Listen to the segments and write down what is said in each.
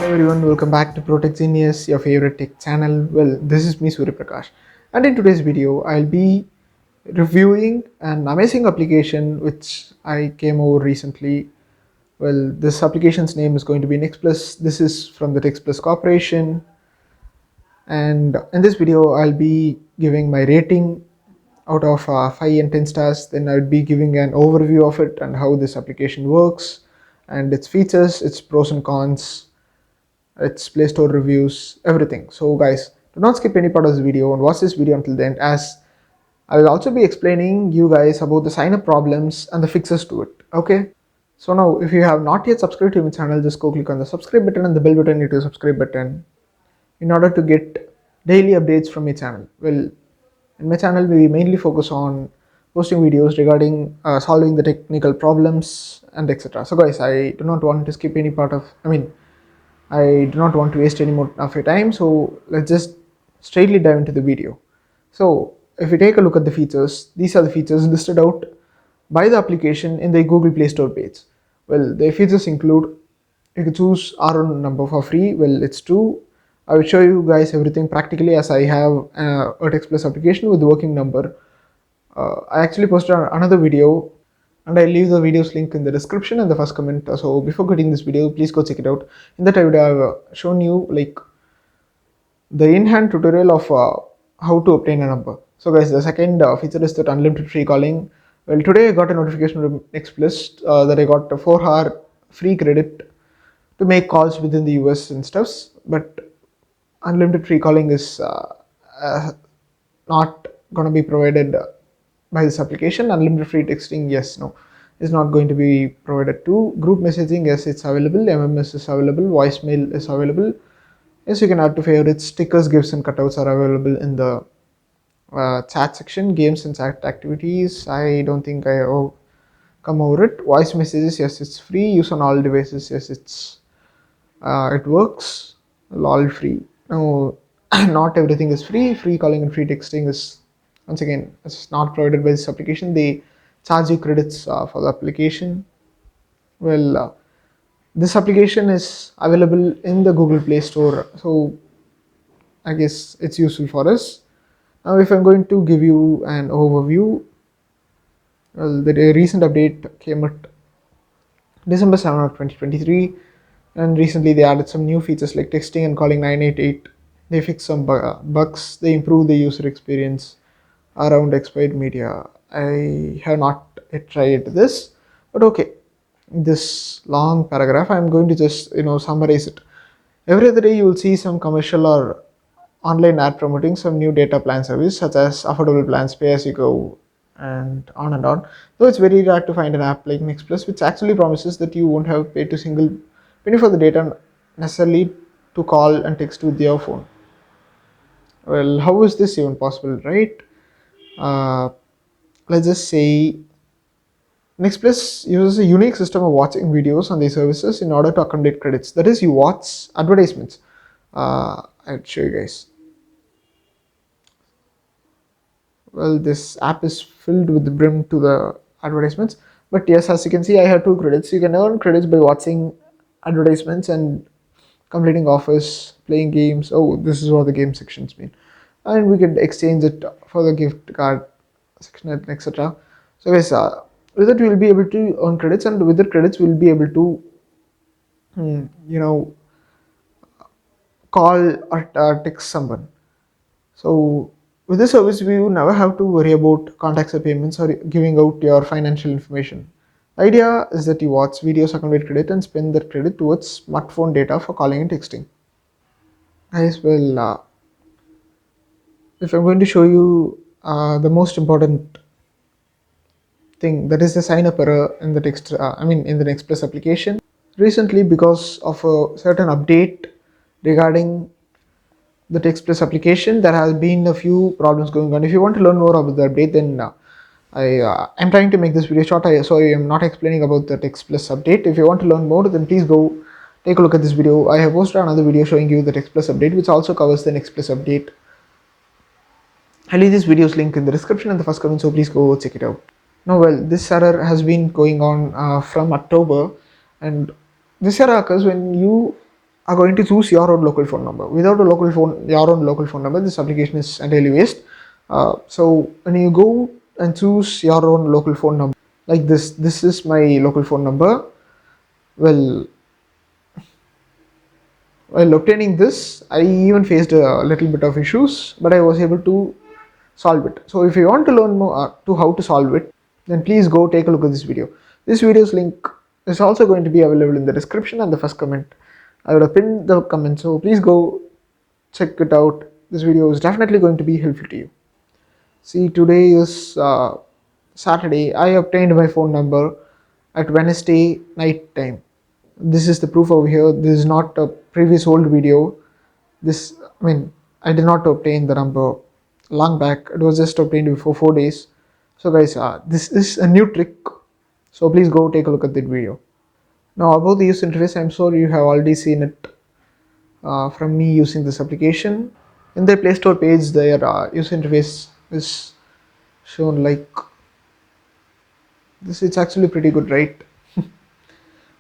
everyone, welcome back to Protech Genius, your favorite tech channel. Well, this is me Surya Prakash, and in today's video, I'll be reviewing an amazing application which I came over recently. Well, this application's name is going to be Nextplus. This is from the Textplus Corporation, and in this video, I'll be giving my rating out of 5 and 10 stars. Then I'll be giving an overview of it and how this application works, and its features, its pros and cons, its Play Store reviews, everything. So guys, do not skip any part of this video and watch this video until the end, as I will also be explaining you guys about the sign up problems and the fixes to it. Okay. So now, if you have not yet subscribed to my channel, just go click on the subscribe button and the bell button near to the subscribe button in order to get daily updates from my channel. Well, in my channel, we mainly focus on posting videos regarding solving the technical problems and etc. So guys, I do not want to skip any part of, I do not want to waste any more of your time, so let's just straightly dive into the video. So if we take a look at the features, these are the features listed out by the application in the Google Play Store page. Well, the features include, you can choose R1 number for free. Well, it's true. I will show you guys everything practically, as I have a textplus application with the working number. I actually posted another video, and I'll leave the video's link in the description and the first comment. So before getting this video, please go check it out. In that video, I've shown you like the in-hand tutorial of how to obtain a number. So guys, the second feature is that unlimited free calling. Well, today I got a notification from Nextplus that I got a 4-hour free credit to make calls within the US and stuffs, but unlimited free calling is not going to be provided by this application. Unlimited free texting, yes, no, is not going to be provided too. Group messaging, yes, it's available. MMS is available. Voicemail is available. Yes, you can add to favorites. Stickers, gifs, and cutouts are available in the chat section. Games and chat activities, I don't think I have come over it. Voice messages, yes, it's free. Use on all devices, yes, it works. All free. No, not everything is free. Free calling and free texting is, once again, it's not provided by this application. They charge you credits for the application. Well, this application is available in the Google Play Store, so I guess it's useful for us. Now, if I'm going to give you an overview, well, the recent update came at December 7 of 2023, and recently they added some new features like texting and calling 988. They fixed some bugs. They improved the user experience around expired media. I have not yet tried this, but okay. This long paragraph, I'm going to just summarize it. Every other day you will see some commercial or online ad promoting some new data plan service, such as affordable plans, pay as you go, and on and on. Though it's very rare to find an app like Nextplus which actually promises that you won't have paid a single penny for the data necessarily to call and text with your phone. Well, how is this even possible, right? Let's just say Nextplus uses a unique system of watching videos on these services in order to accumulate credits. That is, you watch advertisements. I'll show you guys. Well, this app is filled with the brim to the advertisements. But yes, as you can see, I have 2 credits. You can earn credits by watching advertisements and completing offers, playing games. Oh, this is what the game sections mean. And we could exchange it for the gift card section, etc. So guys, with it we'll be able to earn credits, and with the credits we'll be able to call or text someone. So with this service, we will never have to worry about contacts or payments or giving out your financial information. The idea is that you watch videos, accumulate credit, and spend that credit towards smartphone data for calling and texting. Guys, well, if I'm going to show you the most important thing, that is the sign up error in the in the Nextplus application. Recently, because of a certain update regarding the Nextplus application, there has been a few problems going on. If you want to learn more about the update, then I'm trying to make this video short, so I am not explaining about the Nextplus update. If you want to learn more, then please go take a look at this video. I have posted another video showing you the Nextplus update, which also covers the Nextplus update. I'll leave this video's link in the description and the first comment, so please go check it out. Now, well, this error has been going on from October, and this error occurs when you are going to choose your own local phone number. Without your own local phone number, this application is entirely waste. So when you go and choose your own local phone number, like this is my local phone number. Well, while obtaining this, I even faced a little bit of issues, but I was able to solve it. So if you want to learn more to how to solve it, then please go take a look at this video. This video's link is also going to be available in the description and the first comment. I would have pinned the comment, so please go check it out. This video is definitely going to be helpful to you. See, today is Saturday. I obtained my phone number at Wednesday night time. This is the proof over here. This is not a previous old video. This, I mean, I did not obtain the number long back. It was just obtained before 4 days. So guys, this is a new trick. So please go take a look at that video. Now about the user interface, I'm sure you have already seen it from me using this application. In the Play Store page, their user interface is shown like this. It's actually pretty good, right?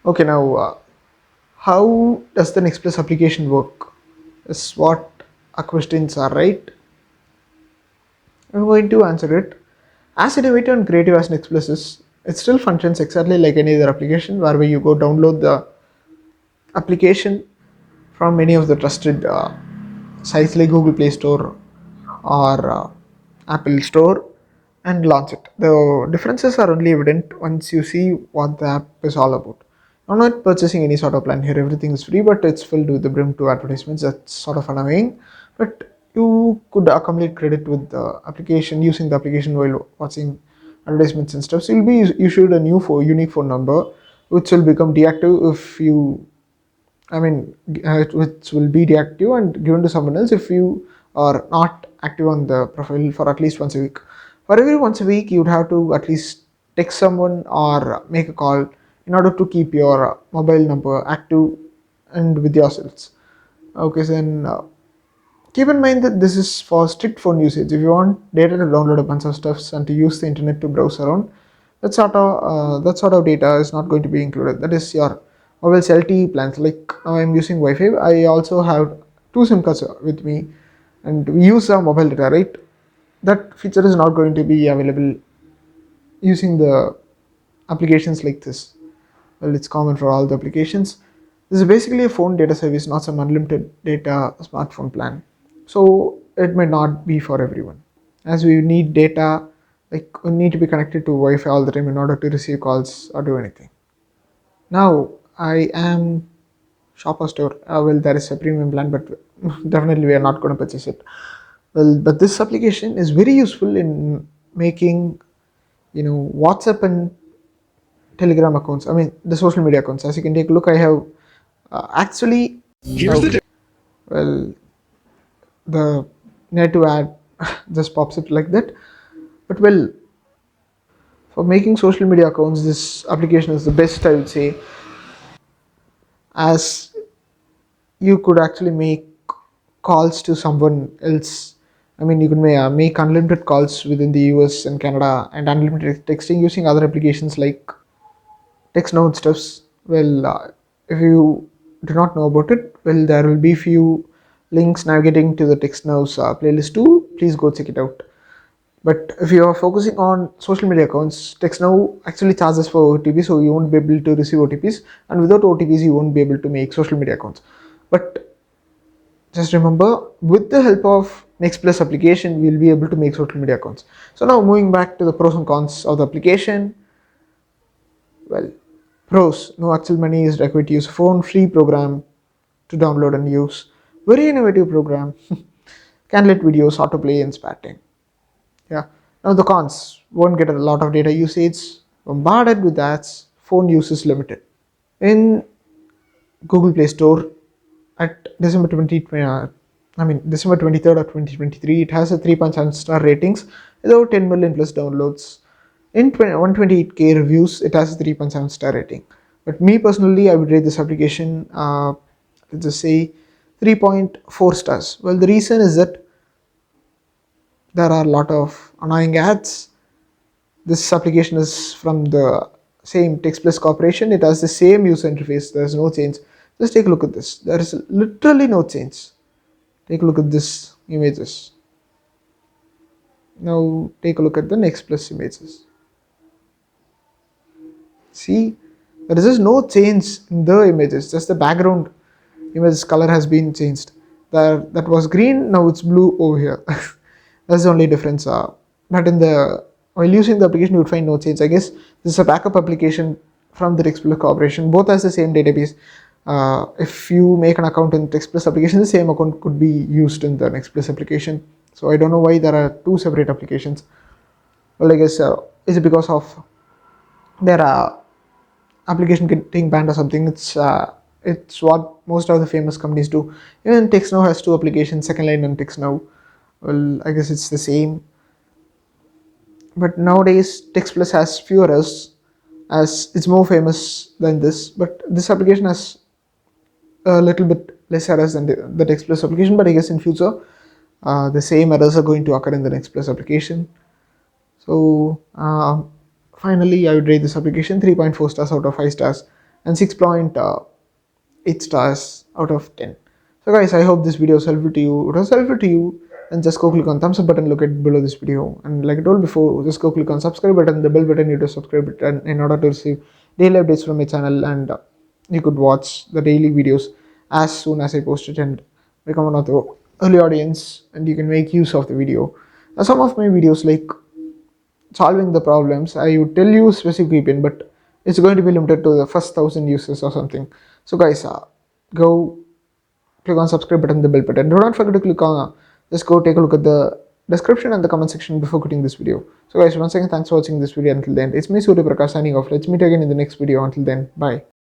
Okay, now how does the Nextplus application work? Is what our questions are, right? I'm going to answer it. As innovative and creative as Nextplus is, it still functions exactly like any other application, where you go download the application from many of the trusted sites like Google Play Store or Apple Store and launch it. The differences are only evident once you see what the app is all about. I'm not purchasing any sort of plan here. Everything is free, but it's filled with the brim to advertisements. That's sort of annoying. But you could accumulate credit with the application, using the application while watching advertisements and stuff. So you'll be issued a new unique phone number, which will become deactive if you, which will be deactive and given to someone else if you are not active on the profile for at least once a week. For every once a week, you'd have to at least text someone or make a call in order to keep your mobile number active and with yourselves. Okay, so then keep in mind that this is for strict phone usage. If you want data to download a bunch of stuffs and to use the internet to browse around, that sort of data is not going to be included. That is your mobile's LTE plans. Like now I'm using Wi-Fi. I also have two SIM cards with me, and we use our mobile data, right? That feature is not going to be available using the applications like this. Well, it's common for all the applications. This is basically a phone data service, not some unlimited data smartphone plan. So it may not be for everyone, as we need data, like we need to be connected to Wi-Fi all the time in order to receive calls or do anything. Now I am shop or store. Well, there is a premium plan, but definitely we are not going to purchase it. Well, but this application is very useful in making, WhatsApp and Telegram accounts. I mean, the social media accounts. As you can take a look, I have actually. Here's the. Well, the native ad just pops up like that. But well, for making social media accounts, this application is the best, I would say, as you could actually make calls to someone else. I mean, you can make unlimited calls within the US and Canada and unlimited texting using other applications like TextNow and stuffs. Well, if you do not know about it, well, there will be few links navigating to the TextNow's playlist too. Please go check it out. But if you are focusing on social media accounts, TextNow actually charges for OTP, so you won't be able to receive OTPs, and without OTPs, you won't be able to make social media accounts. But just remember, with the help of Nextplus application, we'll be able to make social media accounts. So now moving back to the pros and cons of the application. Well, pros: no actual money is required to use a phone, free program to download and use, very innovative program, can let videos autoplay and spare time. Yeah. Now the cons: won't get a lot of data usage, bombarded with ads, phone use is limited. In Google Play Store at December 23rd of 2023, it has a 3.7 star ratings with over 10 million plus downloads. In 128k reviews, it has a 3.7 star rating. But me personally, I would rate this application, let's just say 3.4 stars. Well, the reason is that there are a lot of annoying ads. This application is from the same TextPlus corporation. It has the same user interface. There's no change. Just take a look at this. There is literally no change. Take a look at this images. Now take a look at the Nextplus images. See, there is just no change in the images, just the background image color has been changed. That was green, now it's blue over here. That's the only difference. But in the while using the application, you would find no change. I guess this is a backup application from the Textplus Corporation. Both has the same database. If you make an account in Textplus application, the same account could be used in the Nextplus application. So I don't know why there are two separate applications. Well, I guess is it because of their application getting banned or something? It's what most of the famous companies do. Even TextNow has two applications, Second Line and TextNow. Well, I guess it's the same. But nowadays TextPlus has few errors, as it's more famous than this. But this application has a little bit less errors than the TextPlus application. But I guess in future the same errors are going to occur in the Nextplus application. So finally, I would rate this application 3.4 stars out of 5 stars and 6.8 stars out of 10. So guys, I hope this video was helpful to you. It was helpful to you, then just go click on thumbs up button located below this video. And like I told before, just go click on subscribe button, the bell button, you to subscribe button in order to receive daily updates from my channel, and you could watch the daily videos as soon as I post it and become one of the early audience, and you can make use of the video. Now, some of my videos like solving the problems, I would tell you specific VPN, but it's going to be limited to the first 1,000 users or something. So guys, go click on subscribe button, the bell button. Do not forget to click on just go take a look at the description and the comment section before quitting this video. So guys, once again, thanks for watching this video until then. It's me Surya Prakash signing off. Let's meet again in the next video. Until then, bye.